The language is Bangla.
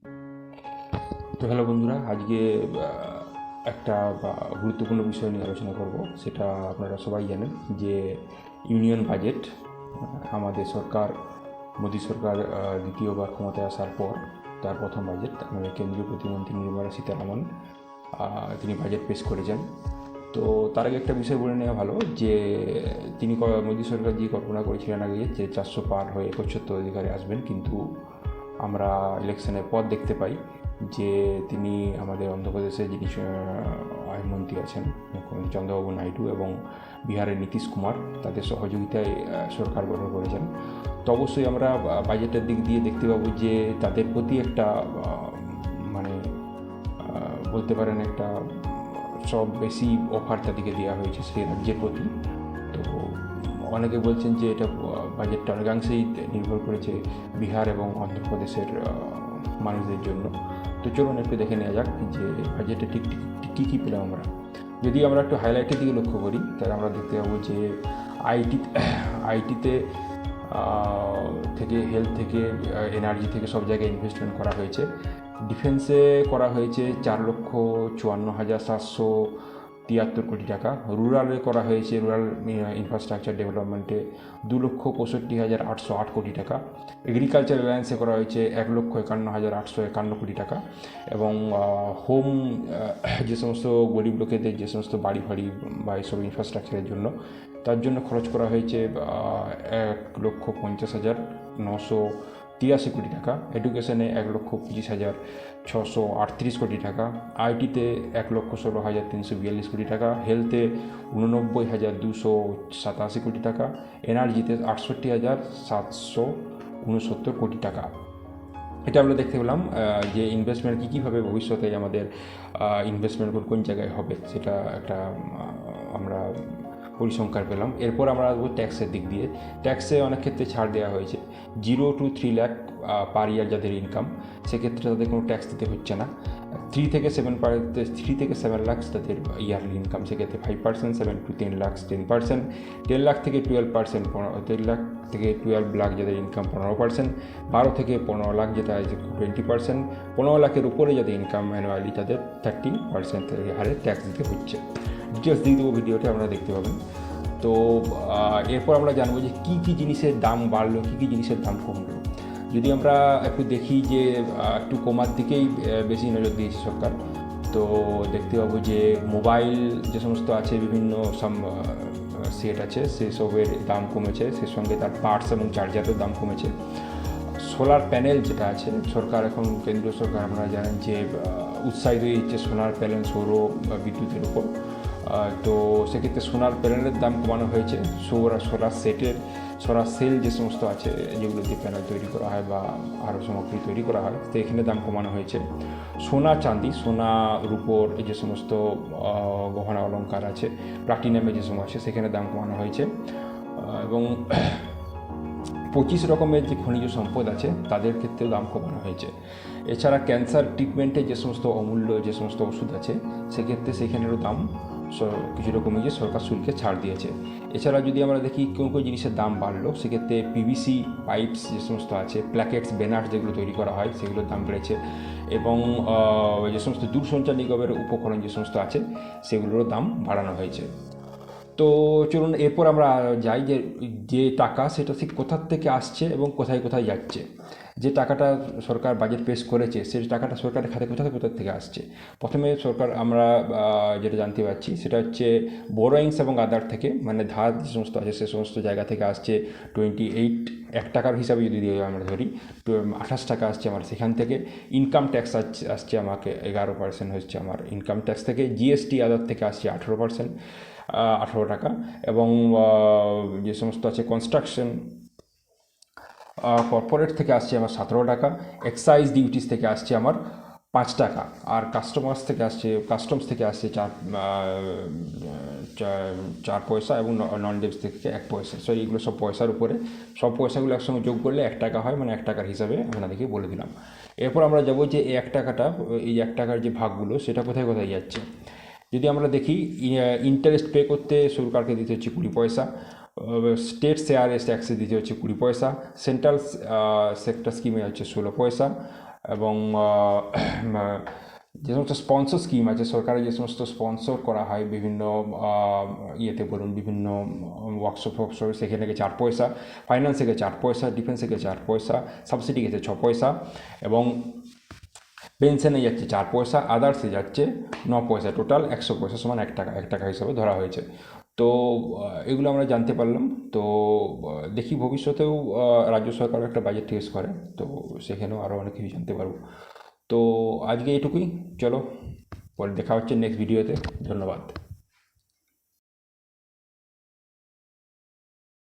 তো হ্যালো বন্ধুরা, আজকে একটা গুরুত্বপূর্ণ বিষয় নিয়ে আলোচনা করব। সেটা আপনারা সবাই জানেন যে ইউনিয়ন বাজেট, আমাদের সরকার, মোদী সরকার দ্বিতীয়বার ক্ষমতায় আসার পর তার প্রথম বাজেট আমাদের কেন্দ্রীয় প্রতিমন্ত্রী নির্মলা সীতারামন তিনি বাজেট পেশ করেছেন। তো তার আগে একটা বিষয় বলে নেওয়া ভালো যে তিনি মোদী সরকার যে কল্পনা করেছিলেন আগে যে 400 পার হয়ে 75 অধিকারে আসবেন, কিন্তু আমরা ইলেকশনের পর দেখতে পাই যে তিনি আমাদের অন্ধ্রপ্রদেশে যিনি আইনমন্ত্রী আছেন মুখ্যমন্ত্রী চন্দ্রবাবু নাইডু এবং বিহারের নীতিশ কুমার, তাদের সহযোগিতায় সরকার গঠন করেছেন। তো অবশ্যই আমরা বাজেটের দিক দিয়ে দেখতে পাবো যে তাদের প্রতি একটা মানে বলতে পারেন একটা সব বেশি অফার তাদেরকে দেওয়া হয়েছে সেই রাজ্যের প্রতি। তো অনেকে বলছেন যে এটা বাজেটটা অনেকাংশেই নির্ভর করেছে বিহার এবং অন্ধ্রপ্রদেশের মানুষদের জন্য। তো চলুন একটু দেখে নেওয়া যাক যে বাজেটে ঠিক কী কী পেলাম আমরা। যদি আমরা একটু হাইলাইটের দিকে লক্ষ্য করি তাহলে আমরা দেখতে পাবো যে আইটিতে থেকে হেলথ থেকে এনার্জি থেকে সব জায়গায় ইনভেস্টমেন্ট করা হয়েছে। ডিফেন্সে করা হয়েছে 4,54,773 কোটি টাকা। রুরালে করা হয়েছে, রুরাল ইনফ্রাস্ট্রাকচার ডেভেলপমেন্টে 2,65,808 কোটি টাকা। এগ্রিকালচার অ্যালায়েন্সে করা হয়েছে 1,51,851 কোটি টাকা। এবং হোম যে সমস্ত গরিব লোকেদের যে সমস্ত বাড়ি ফাড়ি বা এইসব ইনফ্রাস্ট্রাকচারের জন্য, তার জন্য খরচ করা হয়েছে 1,50,983 কোটি টাকা। এডুকেশনে 1,25,638 কোটি টাকা। আইটিতে 1,16,342 কোটি টাকা। হেলথে 89,287 কোটি টাকা। এনার্জিতে 68,769 কোটি টাকা। এটা আমরা দেখতে পেলাম যে ইনভেস্টমেন্ট কীভাবে ভবিষ্যতে আমাদের ইনভেস্টমেন্ট কোন জায়গায় হবে, সেটা একটা আমরা পরিসংখ্যান পেলাম। এরপর আমরা আসবো ট্যাক্সের দিক দিয়ে। ট্যাক্সে অনেক ক্ষেত্রে ছাড় দেওয়া হয়েছে। 0 to 3 লাখ পার ইয়ার যাদের ইনকাম, সেক্ষেত্রে তাদের কোনো ট্যাক্স দিতে হচ্ছে না। 3 থেকে 7 লাখ তাদের ইয়ারলি ইনকাম, সেক্ষেত্রে 5%, 7 to 10 লাখ 10%, 10 লাখ থেকে 12%, 10 লাখ থেকে 12 লাখ যাদের ইনকাম 15%, 12 থেকে 15 লাখ যেটা আছে 20%, 15 লাখের উপরে যাদের ইনকাম অ্যানুয়ালি তাদের 30% হারে ট্যাক্স দিতে হচ্ছে। ডিটেলস দিয়ে দেবো ভিডিওতে, আপনারা দেখতে পাবেন। তো এরপর আমরা জানবো যে কী কী জিনিসের দাম বাড়লো, কী কী জিনিসের দাম কমলো। যদি আমরা একটু দেখি যে একটু কমার দিকেই বেশি নজর দিয়েছে সরকার, তো দেখতে পাবো যে মোবাইল যে সমস্ত আছে বিভিন্ন সেট আছে সেসবের দাম কমেছে, সে সঙ্গে তার পার্টস এবং চার্জারের দাম কমেছে। সোলার প্যানেল যেটা আছে, সরকার এখন কেন্দ্রীয় সরকার আপনারা জানেন যে উৎসাহিত দিচ্ছে সোলার প্যানেল সৌর বিদ্যুতের উপর। তো সেক্ষেত্রে সোলার প্যানেলের দাম কমানো হয়েছে। সোলার সেল যে সমস্ত আছে যেগুলো দিয়ে প্যানেল তৈরি করা হয় বা আরও সামগ্রী তৈরি করা হয়, তো এখানে দাম কমানো হয়েছে। সোনা চাঁদি, সোনা রূপোর যে সমস্ত গহনা অলঙ্কার আছে, প্লাটিনামে যে সমস্ত আছে, সেখানে দাম কমানো হয়েছে। এবং 25 রকমের যে খনিজ সম্পদ আছে তাদের ক্ষেত্রেও দাম কমানো হয়েছে। এছাড়া ক্যান্সার ট্রিটমেন্টে যে সমস্ত অমূল্য যে সমস্ত ওষুধ আছে, সেক্ষেত্রে সেখানেরও দাম কিছুটা কমিয়ে সরকার শুল্কে ছাড় দিয়েছে। এছাড়া যদি আমরা দেখি কোন কোন জিনিসের দাম বাড়লো, সেক্ষেত্রে পিভিসি পাইপস যে সমস্ত আছে, প্ল্যাকেটস ব্যানার যেগুলো তৈরি করা হয়, সেগুলোর দাম বেড়েছে। এবং যে সমস্ত দূরসঞ্চার নিগমের উপকরণ যে সমস্ত আছে, সেগুলোরও দাম বাড়ানো হয়েছে। তো চলুন এরপর আমরা যাই যে যে টাকা সেটা ঠিক কোথার থেকে আসছে এবং কোথায় কোথায় যাচ্ছে। যে টাকাটা সরকার বাজেট পেশ করেছে, সেই টাকাটা সরকারের খাতে কোথা থেকে আসছে। প্রথমে সরকার আমরা যেটা জানতে পারছি সেটা হচ্ছে বোরোয়িংস এবং আদার থেকে, মানে ধার যে সমস্ত আছে সে সমস্ত জায়গা থেকে আসছে 28, 1 টাকার হিসাবে যদি আমরা ধরি 28 টাকা আসছে আমার সেখান থেকে। ইনকাম ট্যাক্স আসছে আমাকে 11% হচ্ছে আমার ইনকাম ট্যাক্স থেকে। জিএসটি আদার থেকে আসছে 18%, 18 টাকা। এবং যে সমস্ত আছে কনস্ট্রাকশন কর্পোরেট থেকে আসছে আমার 17 টাকা। এক্সাইজ ডিউটিস থেকে আসছে আমার 5 টাকা। আর কাস্টমস থেকে আসছে 4 পয়সা এবং নন ডেপস থেকে 1 পয়সা। সো এইগুলো সব পয়সার উপরে, সব পয়সাগুলো একসঙ্গে যোগ করলে 1 টাকা হয়, মানে 1 টাকার হিসাবে আপনাদেরকে বলে দিলাম। এরপর আমরা যাবো যে এই 1 টাকাটা, এই 1 টাকার যে ভাগগুলো সেটা কোথায় কোথায় যাচ্ছে। যদি আমরা দেখি ইন্টারেস্ট পে করতে সরকারকে দিতে হচ্ছে 20 পয়সা, স্টেট শেয়ার ট্যাক্সে দিতে হচ্ছে 20 পয়সা, সেন্ট্রাল সেক্টর স্কিমে হচ্ছে 16 পয়সা, এবং যে সমস্ত স্পন্সর স্কিম আছে, সরকারের যে সমস্ত স্পন্সর করা হয় বিভিন্ন ইয়েতে বলুন, বিভিন্ন ওয়ার্কশপ সেখানে গেছে 8 পয়সা, ফাইন্যান্সে গেছে 8 পয়সা, ডিফেন্সে গেছে 8 পয়সা, সাবসিডি গেছে 6 পয়সা, এবং পেনশনে যাচ্ছে 4 পয়সা, আদার্সে যাচ্ছে 9 পয়সা, টোটাল 100 পয়সা সমান 1 টাকা, 1 টাকা হিসাবে ধরা হয়েছে। তো এগুলো আমরা জানতে পারলাম। তো দেখি ভবিষ্যতেও রাজ্য সরকারও একটা বাজেট টেস্ট করে, তো সেখানেও আরও অনেক কিছু জানতে পারবো। তো আজকে এটুকুই, চলো পরে দেখা হচ্ছে নেক্সট ভিডিওতে। ধন্যবাদ।